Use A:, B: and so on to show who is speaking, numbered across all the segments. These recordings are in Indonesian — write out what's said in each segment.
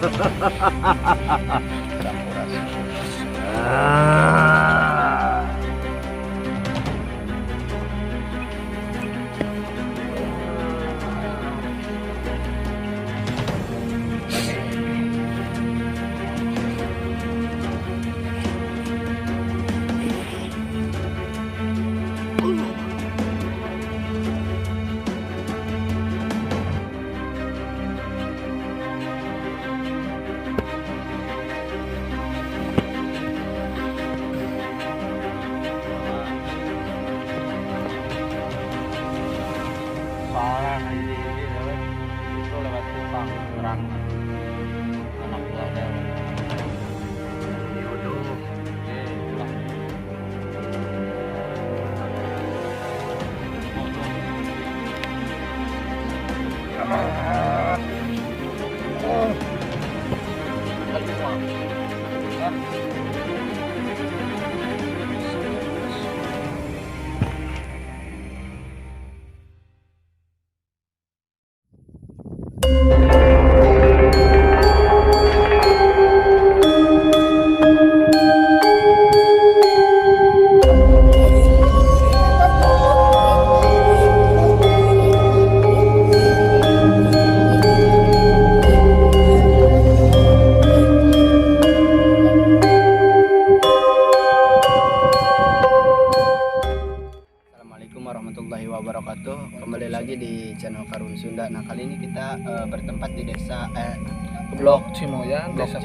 A: itu lewat Kupang Ngerang anak ada Yodo pulang. Assalamualaikum warahmatullahi wabarakatuh. Kembali lagi di channel Karun Sunda. Nah, kali ini kita bertempat di desa Blok Cimoyan, Desa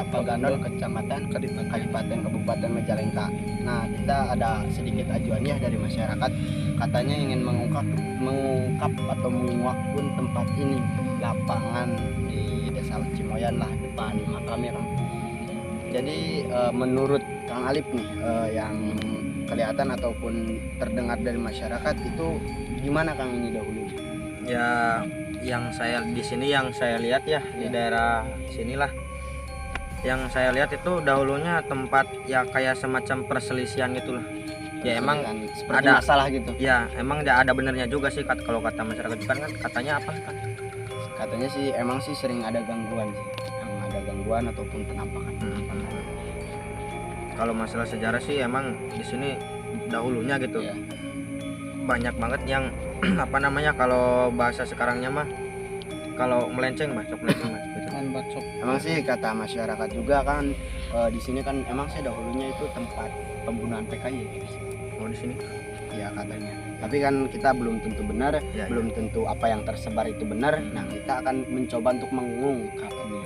A: Paganon, Kecamatan Kadipaten Kabupaten Majalengka. Nah, kita ada sedikit ajuannya dari masyarakat. Katanya ingin mengungkap atau menguakun tempat ini, lapangan di Desa Cimoyan lah, depan makamnya Kang. Jadi menurut Kang Alip nih, yang kelihatan ataupun terdengar dari masyarakat itu gimana Kang ini dahulu?
B: Ya, yang saya di sini yang saya lihat ya di daerah sinilah. Yang saya lihat itu dahulunya tempat ya kayak semacam perselisihan gitulah. Ya emang
A: seperti
B: ada
A: masalah gitu.
B: Ya, emang ada benernya juga sih kalau kata masyarakat kan katanya apa kan?
A: Katanya sih emang sih sering ada gangguan sih. Yang ada gangguan ataupun penampakan.
B: Kalau masalah sejarah sih emang di sini dahulunya gitu.
A: Ya.
B: Banyak banget yang apa namanya kalau bahasa sekarangnya mah kalau melenceng bacok gitu.
A: Emang sih kata masyarakat juga kan di sini kan emang sih dahulunya itu tempat pembunuhan PKI.
B: Oh, di sini.
A: Ya katanya. Tapi kan kita belum tentu benar,
B: Ya,
A: belum tentu apa yang tersebar itu benar. Nah, kita akan mencoba untuk mengungkap ini.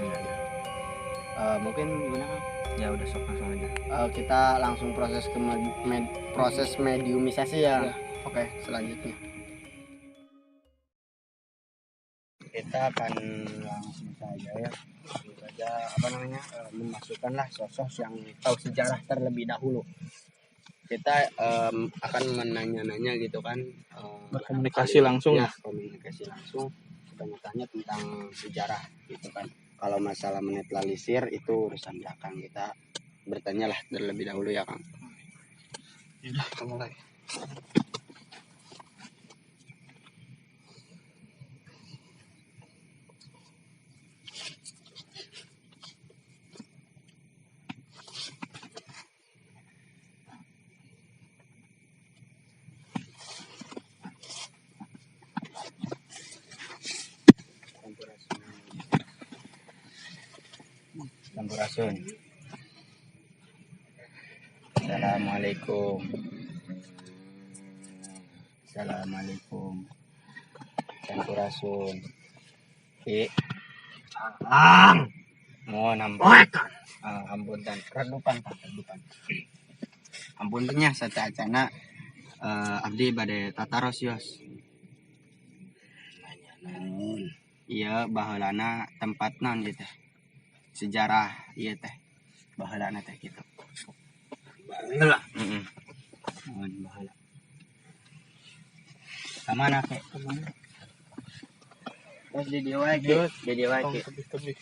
A: Mungkin gimana Kang?
B: Ya udah sok langsung aja.
A: Kita langsung proses ke proses mediumisasi ya. Oke, selanjutnya kita akan langsung saja apa namanya memasukkanlah sosok yang tahu sejarah terlebih dahulu. Kita akan menanya-nanya gitu kan,
C: berkomunikasi langsung
A: ya, komunikasi langsung, tanya-tanya tentang sejarah gitu kan. Kalau masalah menetralisir itu urusan belakang, kita bertanyalah terlebih dahulu ya Kang.
C: Ya udah, mulai.
A: Sampurasun. Assalamualaikum. Sampurasun. Mohon ampun. Ampunten. Redupan. Ampuntennya satacana abdi bade tataros yos. Iya baheulana tempat non gitu. Sejarah iya teh. Baheulana teh gitu. Baheula. Mohon baheula. Kamana ke? Terus di dia wae ke.
C: Tebih.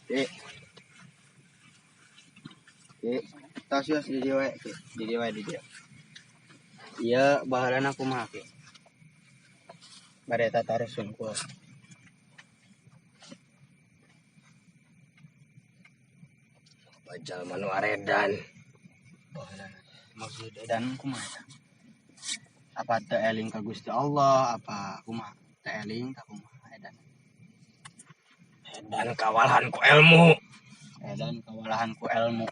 A: Ke. Tasios di dia wae ke. Di dia. Iya baheulana kumaha ke? Bade tatarusun ku.
B: Bajal manu aredan.
A: Maksud edan kumaha? Apa teu eling ka Gusti Allah, apa kumaha? Teu eling ka kumaha edan?
B: Edan kawalahan ku ilmu.
A: Edan kawalahan ku ilmu.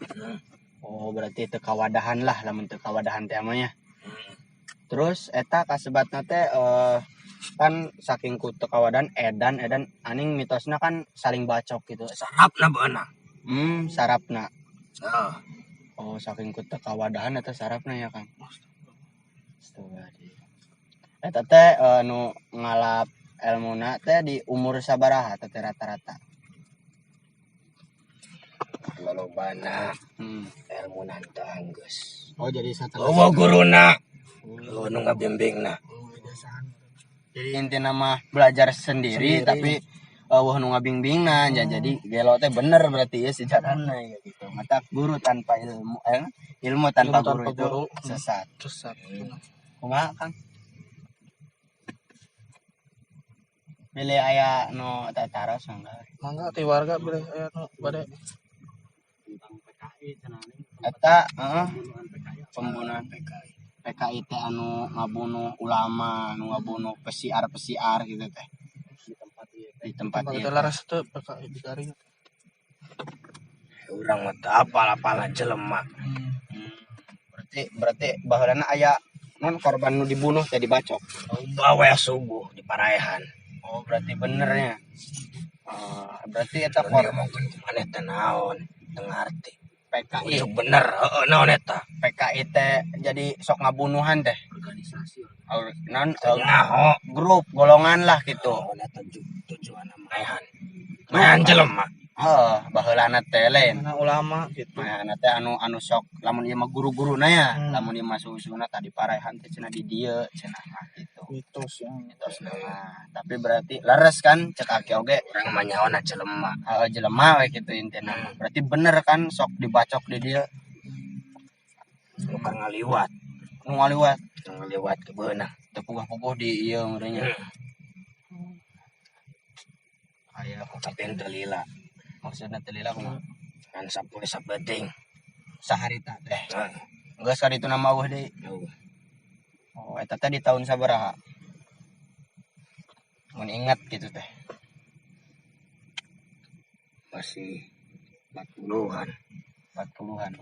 A: Oh, berarti teu kawadahan lah, lamun teu kawadahan teh mah nya. Terus eta kasebatna teh kan saking ku teu kawadahan edan aning mitosna kan saling bacok gitu.
B: Sarapna beunang.
A: Sarapna.
B: Oh.
A: Oh, saking ku teu kawadahan eta sarapna ya, Kang. Eta teh nu ngalap elmuna teh di umur sabaraha teh rata-rata?
B: Lolobana ilmunan teh geus.
A: Oh, jadi satu.
B: Eueuh guruna. Nu ngabimbingna.
A: Jadi intina mah belajar sendiri. Tapi eueuh nu ngabimbingna jadi gelo teh bener berarti ya sejarahna ya gitu. Mata guru tanpa ilmu ilmu tanpa guru itu sesat. Kumaha, Kang? Pilih aya nu tataros enggak?
C: Mangga ti warga boleh aya nu bade
A: Eta pembunuhan PKI teh anu ngabunuh ulama, anu ngabunuh pesiar gitu teh. Di tempat
C: kita
A: ieu.
C: laras teu PKI di Garing.
B: Urang mah teu apal-apalan jelema.
A: Berarti baheulana aya non korban nu dibunuh teh dibacok.
B: Bawa subuh di Paraehan.
A: Oh, berarti benernya. Berarti eta
B: Dia ngomongkeun kumaneh teh naon, teu ngarti.
A: PKI.
B: Itu bener, heeh naon eta?
A: PKI teh jadi sok ngabunuhan teh.
B: Organisasi.
A: Non
B: Nyaho.
A: grup golongan lah gitu.
B: Eta tujuan maehan jelema.
A: Baheulana teh lain.
C: Mana ulama gitu.
A: Maehanna teh anu sok lamun ieu mah guru-guruna ya. Lamun ieu mah susu-susuna tadi Paraehan teh cenah di dieu cenah mah gitu. Mitosna mah. Tapi berarti leres kan cek aki oge
B: Urang mah nyaona jelema.
A: jelema we kitu intina. Berarti bener kan sok dibacok di dieu.
B: Nu ngaliwat.
A: Nu ngaliwat.
B: Ngaliwat ke beunang.
A: Teu puguh-puguh di ieu ngeureunnya. Aya
B: Tapi teu lila.
A: maksudna teu lila kumaha?
B: Kan sapoe sabeting.
A: Saharita teh.
B: Heeh.
A: Geus ka ditu nama eueuh deui. Oh, eta teh di tahun sabaraha? Mun inget gitu teh.
B: Masih 40-an.
A: 40-an.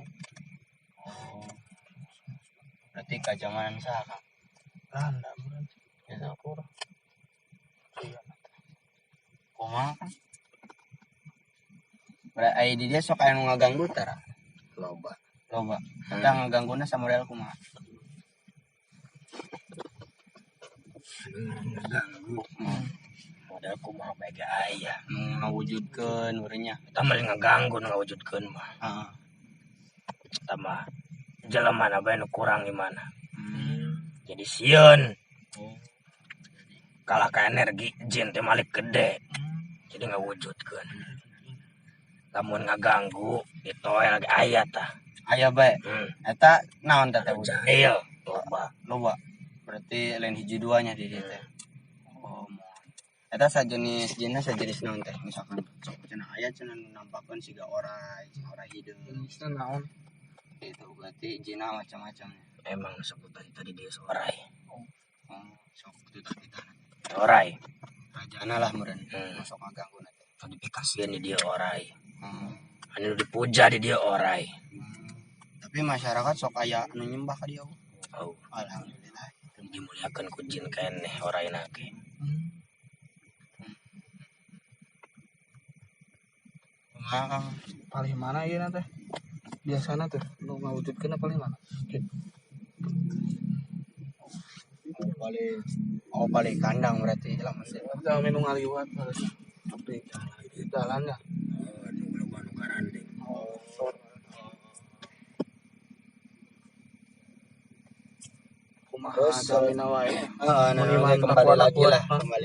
A: Oh. Berarti ka zamanan saha, Kang?
C: Belanda berarti.
A: Gitu. Kumaha, Kang? Berarti di dia sok aya nu ngaganggu tara?
B: Loba.
A: Eta ngagangguna samodel kumaha?
B: Ngaganggu. Modal kumaha bae aya.
A: Ngawujudkeun urangnya.
B: Eta mah ngaganggu ngawujudkeun mah.
A: Heeh.
B: Eta mah jelemana bae nu kurang di mana. Jadi sieun. Kalah ka energi jin teh malik gede. Jadi ngawujudkeun. Lamun ngaganggu ditoe lagi aya tah.
A: Aya bae. Eta naon teh wujud?
B: Jahil
A: Loba. Berarti lain hiji duanya di dieu teh. Oh, eta sajenis naon teh? Misalkan sok cenah aya cenah nampakeun siga orai hideung.
C: Jenisna naon?
A: Itu berarti jina macam-macam.
B: Emang sebutan tadi dia orai.
A: Sok kita
B: Orai.
A: rajana lah meureun. Sok ngaganggu teh.
B: Kodifikasieun di dia orai. Anu dipuja di dia orai.
A: Tapi masyarakat sok aya anu nyembah ka dieu.
B: Oh,
A: Alhamdulillah.
B: dimuliakeun ku jin keneh oraina ge.
A: Kumaha, Kang?
C: Paling mana ieu teh? Biasana teh nu ngawujudkeun paling mana?
A: Paling kandang berarti lah maksudnya.
C: Ada menu ngaliwat harusnya. Di jalannya.
A: Terus kembali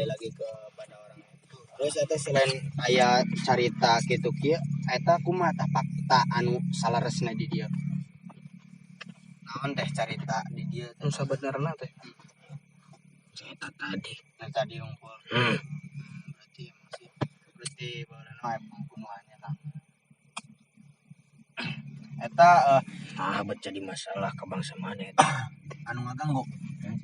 A: lagi kepada orang itu. Terus eta selain aya carita kitu kieu eta kumaha tah fakta anu salaresna di dieu? Naon teh carita di dieu?
C: Nu sabenerna teh.
B: Eta tadi
A: Nah, tadi unggul. Berarti baheula pembunuhannya lah. Eta
B: baca di masalah ke bangsa maneh
A: anu ngaganggu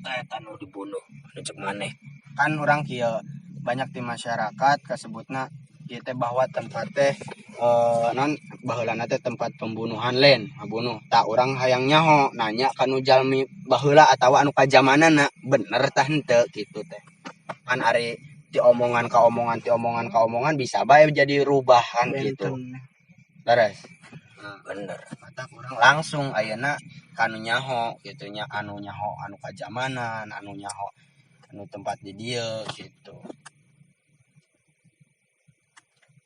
B: eta nu dibunuh anu cek maneh
A: kan orang kieu banyak di masyarakat kasebutna ieu teh bahwa tempat teh non baheulana teh tempat pembunuhan lain ngabunuh tak orang hayang nyaho nanya kanu jalmi baheula atawa anu kajamanana bener tah henteu kitu teh kan ari ti omongan ka omongan bisa bae jadi rubahan gitu beres
B: bener
A: mata kurang langsung ayeuna kanu nyaho gitu nya anu nyaho anu kajamanan anu nyaho anu tempat di dieu gitu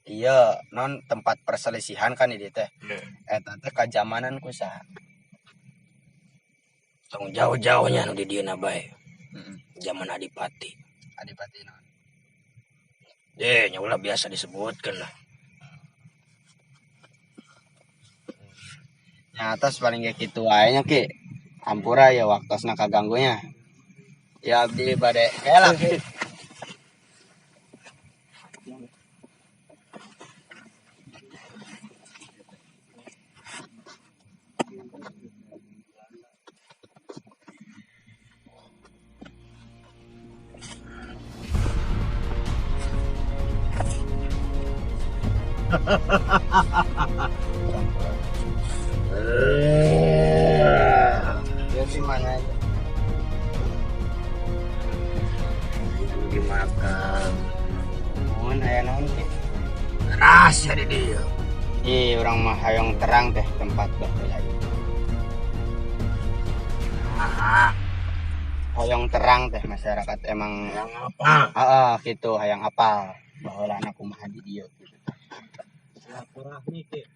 A: iya non tempat perselisihan kan di teh eta teh kajamanan ku saha
B: tong jauh-jauhnya nu di dieu bae zaman Adipati
A: naon
B: nya ulah biasa disebutkeun lah
A: atas paling kayak gitu wae nya ki ampura ya waktosna kaganggunya ya abdi bade elak ya sih mana aja
B: dimakan
A: mohon aya naon ki
B: rahasia di dieu
A: ih urang mah hayang terang teh tempat baheula hayang terang teh masyarakat emang
B: yang apa
A: gitu hayang apal baheulana kumaha di dieu gitu.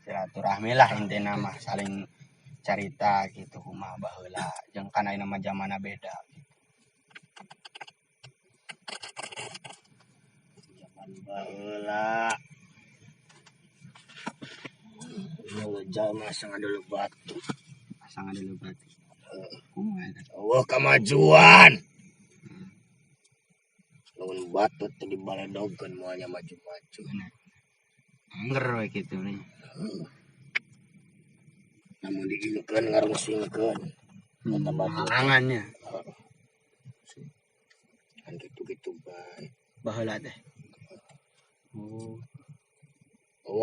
A: Silaturahmi lah intina mah saling cerita gitu kumaha baheula jeung kana ayeuna mah zamanna beda
B: zaman baheula jalma sangat dulu batu
A: pasangan dulu batu kumaha eta
B: kemajuan lawan batu teh dibaledogkeun moalnya maju-maju
A: anger we kitu nih
B: namun diingeun ngarungsingkeun eta batu
A: halangannya
B: kan gitu-gitu bae
A: baheula teh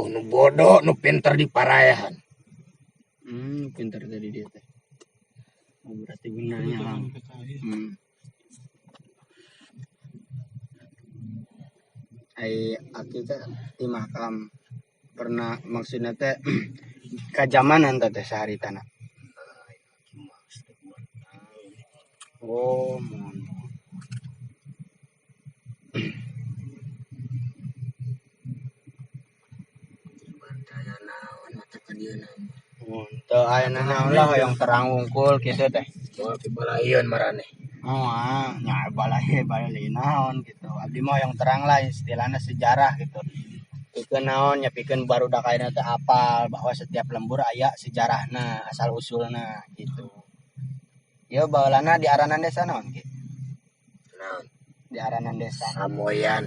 B: nu bodoh nu pinter di parayahan
A: pinter tadi dia teh berarti gunanya lang ai aki teh di makam pernah maksudnya teh kajamanan teh saharitana oh mohon
B: bantaya naon eta ka dieu
A: teu ayeuna naon lah hoyong terang wungkul kitu teh
B: bawa pibalaieun marane
A: nya balai naon gitu abdi mah hoyong terang lah istilahna sejarah gitu pikeun naon nya pikeun barudak ayeuna teh apal bahwa setiap lembur aya sejarahna asal usulna gitu ieu baheulana di aranan desa naon ki
B: naon
A: di aranan desa
B: Samoyan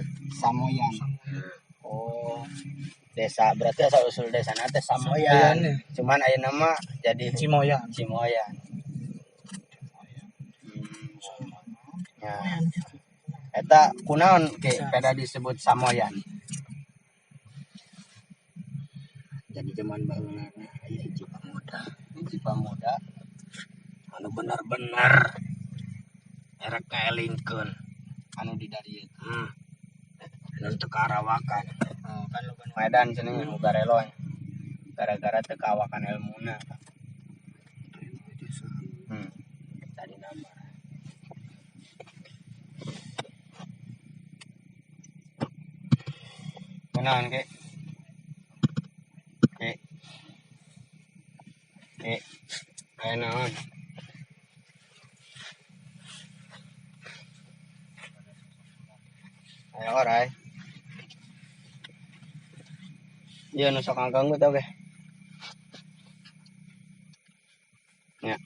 A: oh desa berarti asal usul desa teh Samoyan cuman ayeuna mah jadi Cimoyan ya eta kunaon ke pada disebut Samoyan
B: jadi zaman baheula aya hiji pamuda anu benar-benar erek kaelingkeun
A: anu di dari itu
B: anu teu kaarawakan
A: kan loba nu edan cenah nu garelo gara-gara teu kawakan ilmuna tadi nama kunaon ke aya naon aya orai dia nu sok ngaganggu tau ge nya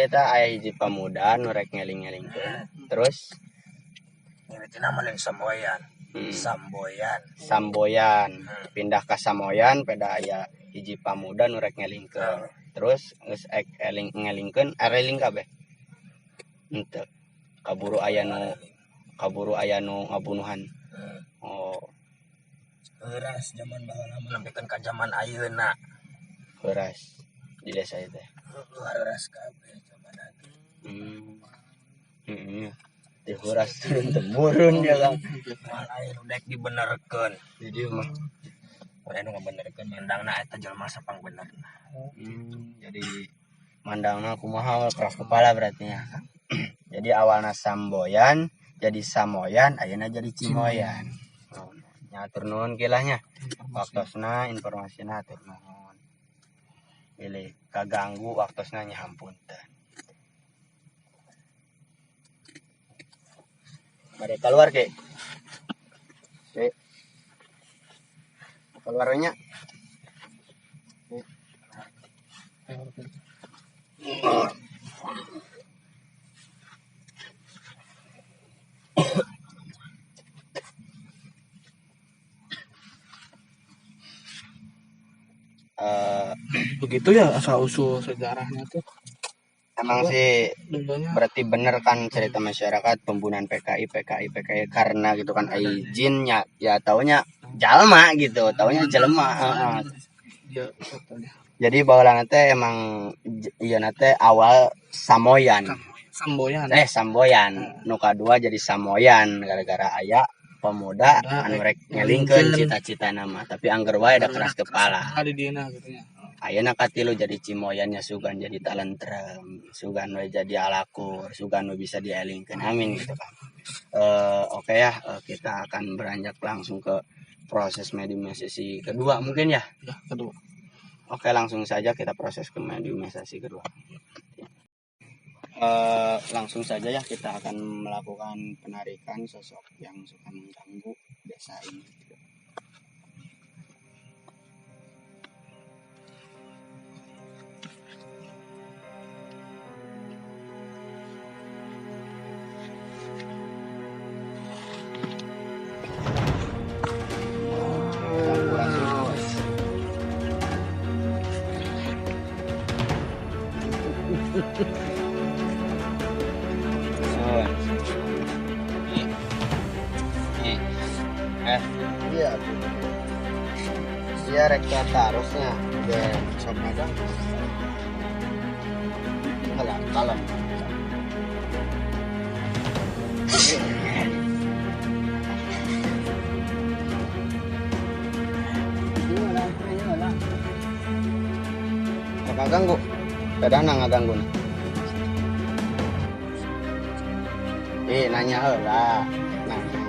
A: eta aya hiji pamuda nu rek ngeling-ngelingkeun. Terus
B: Ini namanya Samboyan.
A: Samboyan. Pindah ka Samoyan peda aya hiji pamuda nu rek ngelingkeun. Terus geus ngelingkeun eling kabeh. Henteu. Kaburu aya nu ngabunuhan. Oh,
B: Heuras zaman baheula lempikeun ka zaman ayeuna.
A: heuras di desa itu.
B: Heuras kabeh zaman lagi.
A: Diheuras temurun ya Kang.
B: Lain udah dibenerkeun.
A: Jadi mah
B: Anu ngabenerkeun mandangna eta jelema sapang benerna.
A: jadi mandangna kumaha keras kepala berarti ya. Jadi awalnya Samboyan, jadi Samoyan, ayeuna jadi Cimoyan. Nyatur nuhun kilahnya. Waktosna informasina atur nuhun. Pilih kaganggu waktosna nya hampunten. Mari keluar ke. Keluarnya.
C: Begitu ya asal usul sejarahnya tuh.
A: Emang sih
C: Dulunya
A: berarti bener kan cerita masyarakat pembunuhan PKI karena gitu kan izinnya ya taunya jalma gitu, taunya jelema.
C: dia katanya
A: Jadi baheula teh emang ieu teh awal Samoyan. Samboyan. Nu kadua jadi Samoyan gara-gara aya pemuda anu rek ngelingkeun cita-citana mah tapi angger wae da keras kepala.
C: di dieu gitu ya.
A: Ayeuna katilu jadi Cimoyannya sugan jadi talentrem, sugan we jadi alakur, sugan we bisa dielingkeun. Amin gitu kan. Oke ya, kita akan beranjak langsung ke proses mediumisasi kedua mungkin ya.
C: Ya, kedua.
A: Oke, langsung saja kita proses ke mediumisasi kedua. Langsung saja ya kita akan melakukan penarikan sosok yang suka mengganggu desa ini. Iya, dia rektor harusnya dan sama ada kalem. Kakak ganggu, kadang ngaganggu nih. Nanya lah, nanya.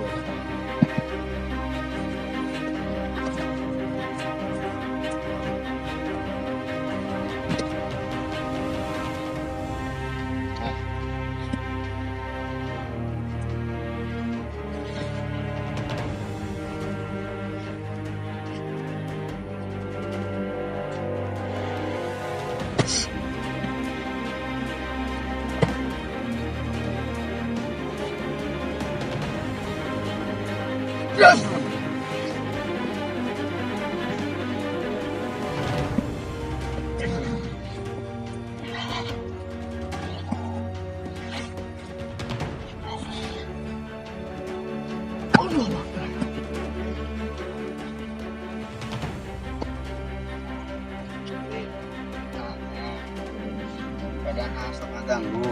A: Kadang asok ngaganggu.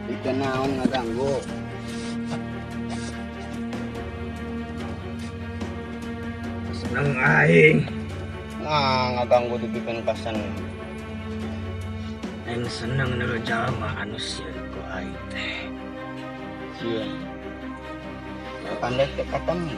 A: Ikan naon ngaganggu.
B: Seneng aing.
A: Ngaganggu dibikin kasan.
B: Aing seneng nu jalma anu sieun ku aing teh.
A: Sieun. Pandai teh ketemu.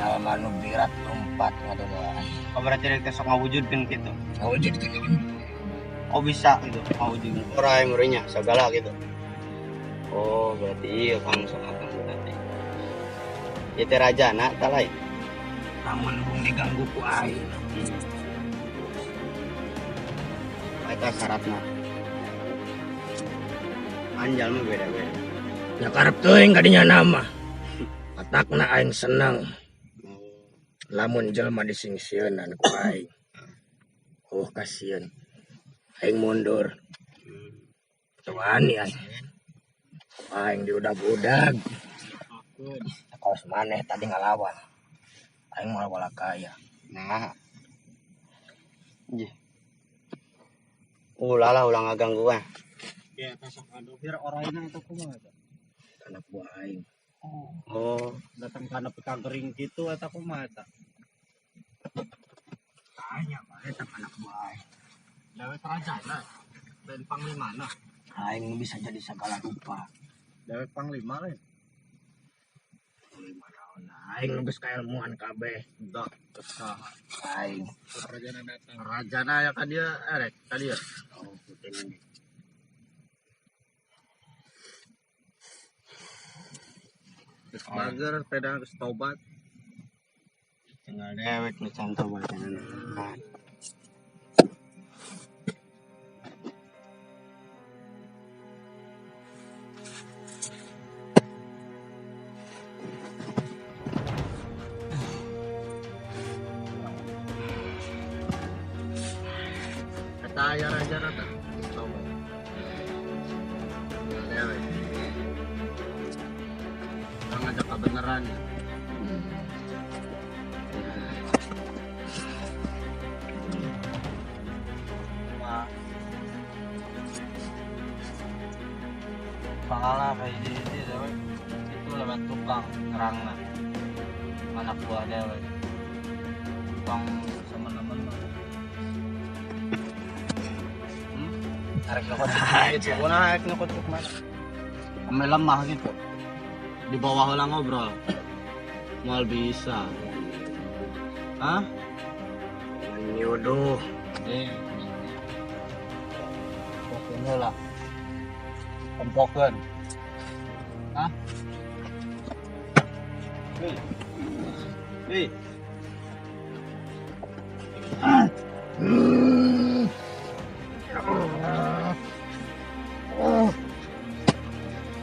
B: Jalma nu birat lompat ngadoa.
A: Oh berarti rek sok ngawujudkeun kitu.
B: Ngawujudkeun.
A: Oh bisa gitu, ngawujudkeun. Orang murinya segala gitu. Oh, berarti iya Kang sok akang berarti. Itu rajana tah lain.
C: Namun bung diganggu ku aing.
A: Eta syaratna. Anjal mah beda-beda.
C: Ya karep teuing kadinya nama. Atakna aing seneng. Lamun jelema disingsieunan ku aing. Oh kasieun. Aing mundur. Tuani aing. Aing diudag-udag. Kaos maneh tadi ngalawan. Aing mau walakaya.
A: Nah. Ih. Ulah ulang ngaganggu ah.
B: Ya kasih kado biar orangnya itu kumaha eta.
C: Anak buah aing.
A: Oh,
B: Datang kana petang kering gitu eta kumaha eta.
C: Tanya bae tak anak buah aing.
B: Dewek rajana dan panglimana.
C: Aing bisa jadi segala rupa.
B: Dewek panglima lain.
C: Aing geus kailmuan kabeh.
B: Dak kesah.
C: Aing.
B: Rajana datang. Rajana ya ka dia erek ka dia.
C: Oh, puting.
B: Geus bager pedang geus tobat.
A: tinggal dewek nu contoh buat nah.
B: Kata aya rajana tah. Tobat. Dewek. Orang ngajak kebenaran ya. Pangala kayak ini dewek itu lewat tukang ngerangna anak buah dewek tukang semena-mena arek nyokot itu puna arek nyokot ke mana kami lemah gitu di bawah lah ngobrol mal bisa hah
C: Nyuduh.
B: pokoknya lah kompoken hah hei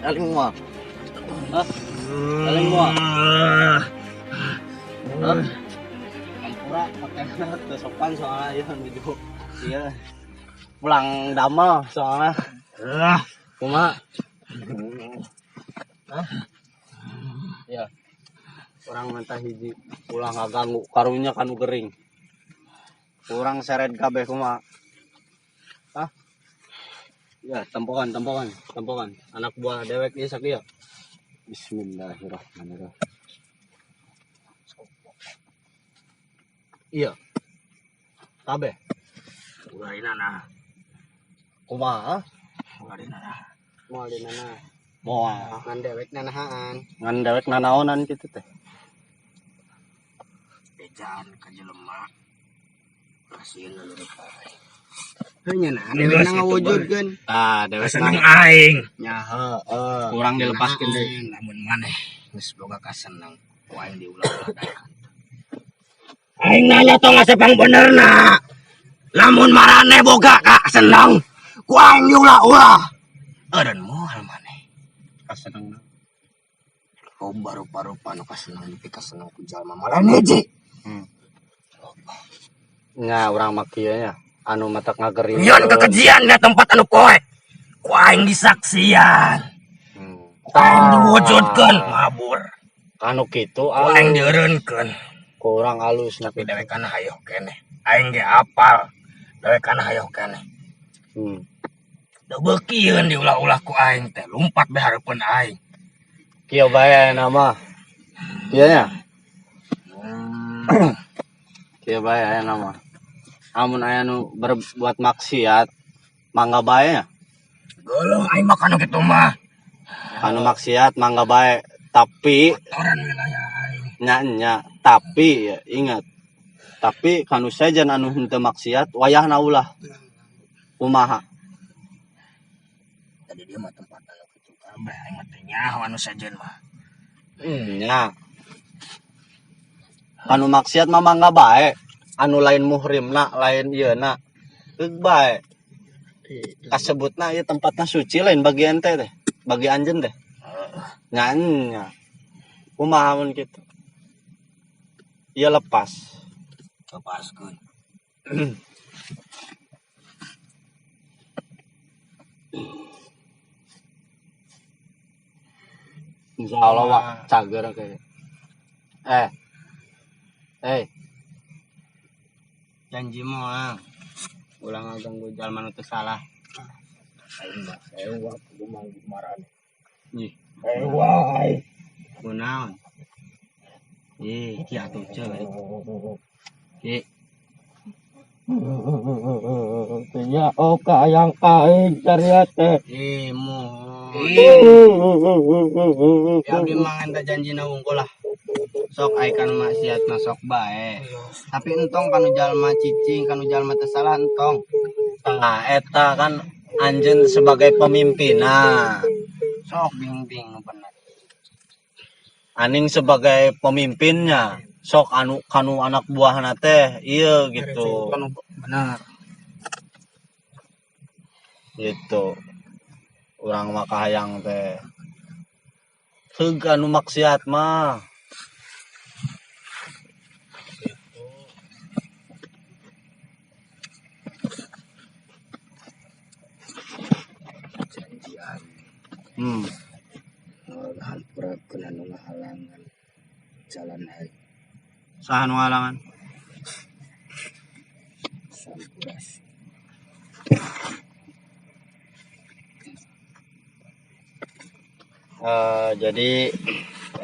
B: Aling mo hah aling mo Ampura pakai sopan soalnya ya gitu iya pulang damel soalnya Kuma hah ya orang mentah hiji pulang ngaganggu karunya kanu kering kurang seret kabeh kuma hah ya tempokan anak buah dewek ieu sakieu bismillahirrahmanirrahim iya kabeh
C: Ulainana.
B: kumaha
C: Ulainana.
B: moal di mana moal
A: Ngan dewek nanahaan.
B: ngan dewek nanaonan kitu teh
C: Bejaan ka jelema. Kasieun lalu depai.
A: Heunya nah dewek na ngawujudkeun.
B: dewek
C: Seneng aing.
A: Nya heueuh.
B: kurang dilepaskeun deui
C: Lamun maneh geus boga kaseneng, ku aing diulang-ulang daehan. Aing nanya tong asapang benerna. Lamun marane boga kaseneng, ku aing diulah-ulah. Eureun moal maneh.
B: kaseneng
C: Loba rupa-rupa nu kaseneng nepi kaseneng ku jalma malah hiji.
B: nya urang mah kieu nya anu matak ngageri
C: Nyeun kekejian ka tempat anu poe. Ku aing disaksian. Ku aing diwujudkeun mabur.
B: anu kitu
C: Ku aing
B: alus
C: dieureunkeun.
B: kurang alus
C: Tapi dewekana hayo keneh. Aing ge apal. Dewekana hayo keneh. Da beukieun diulah-ulah ku aing teh, lumpat be hareupeun aing.
B: kieu bae nama kieu nya kieu bae aya nama amun aya nu berbuat maksiat mangga bae nya
C: Geuleuh aing mah kana kitu mah.
B: anu maksiat mangga bae tapi
C: Kotoran wilayah aing.
B: nya tapi ya, ingat tapi kanu sajan anu henteu maksiat wayahna ulah kumaha
C: Tadi dia mah tempat anu kitu Abah aing mah teh nyaho anu sajeun mah.
D: Nya. Anu maksiat mah mangga bae. Anu lain muhrimna, lain ieuna. Geug bae. Kasebutna ieu tempatna suci lain bagi ente teh. Bagi anjeun teh. Nya. Kumaha mun kitu? Ieu lepas.
C: Lepaskeun.
D: Insyaallah wa cager kayak.
A: Janji mah ulang ganggu jalma nu teu salah.
C: Aing mah sewa kudu manggung marane.
A: Ih,
C: Sewa aing.
A: kunaon? Ki atuh ceuy. Ki,
D: Nya oka yang kain cariat teh.
A: moh. Ya abdi mah enta janjina wungkul lah. Sok ai kanu maksiat mah sok bae. Tapi entong kanu jalma cicing, kanu jalma teu salah entong.
D: Nah, eta kan anjeun sebagai pemimpinna.
A: Sok bingung bener.
D: Aning sebagai pemimpinnya. Sok kanu anak buahna teh ieu gitu.
A: Kanu bener.
D: Gitu. Urang mah kahayang teh. Heug anu maksiat mah.
C: Janjian hampurakeun anu ngahalangan jalan aing
A: Saha nu ngalangan?
C: sampuras.
A: Jadi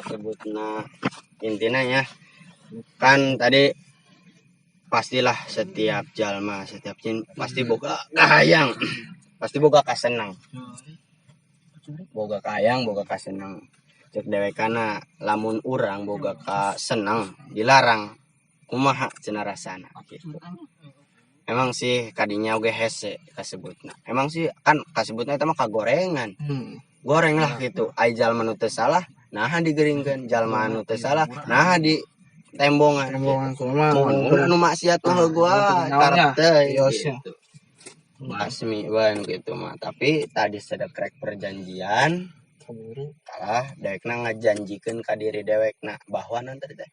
A: sebutna intinya ya kan tadi pastilah setiap jalma setiap cin pasti boga kahayang pasti boga kasenang boga kahayang boga kasenang cek dewekana lamun urang boga kasenang dilarang kumaha cenah rasana gitu. Emang sih kadinya oge hese kasebutna emang sih kan kasebutna eta mah kagorengan goreng lah gitu ai jalma nu teu salah nah digeringkeun jalma nu teu salah nah di tembongan mun anu maksiat mah gua karep teh basmi bae nu kitu mah tapi tadi sedekrek perjanjian kalah dewekna ngajanjikeun ka diri dewekna bahwa nanti teh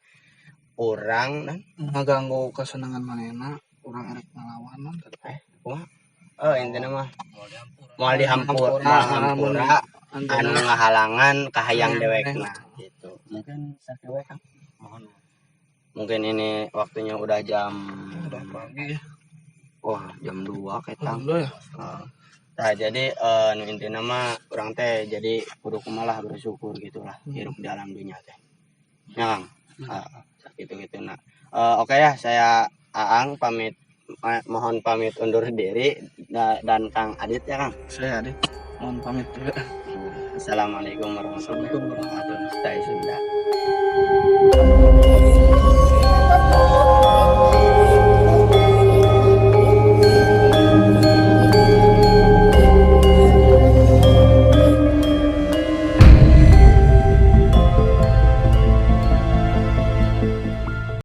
A: urang
E: ngaganggu kesenangan manehna urang erek ngalawan
A: intina mah moal dihampura anu ngahalangan kahayang dewekna gitu. Mungkin sakieu we Kang. Mohon. Mungkin ini waktunya udah jam
E: pagi ya.
A: Jam 2 ketang.
E: Alhamdulillah ya.
A: Nah, jadi nu intina mah urang teh jadi kudu kumaha bersyukur gitulah hirup di alam dunia teh. Ya Kang. Gitu-gitu nah. Oke ya, saya Aang pamit mohon pamit undur diri dan Kang Adit ya Kang.
E: Saya Adit mohon pamit juga.
A: Assalamualaikum warahmatullahi wabarakatuh. Stay Sunda.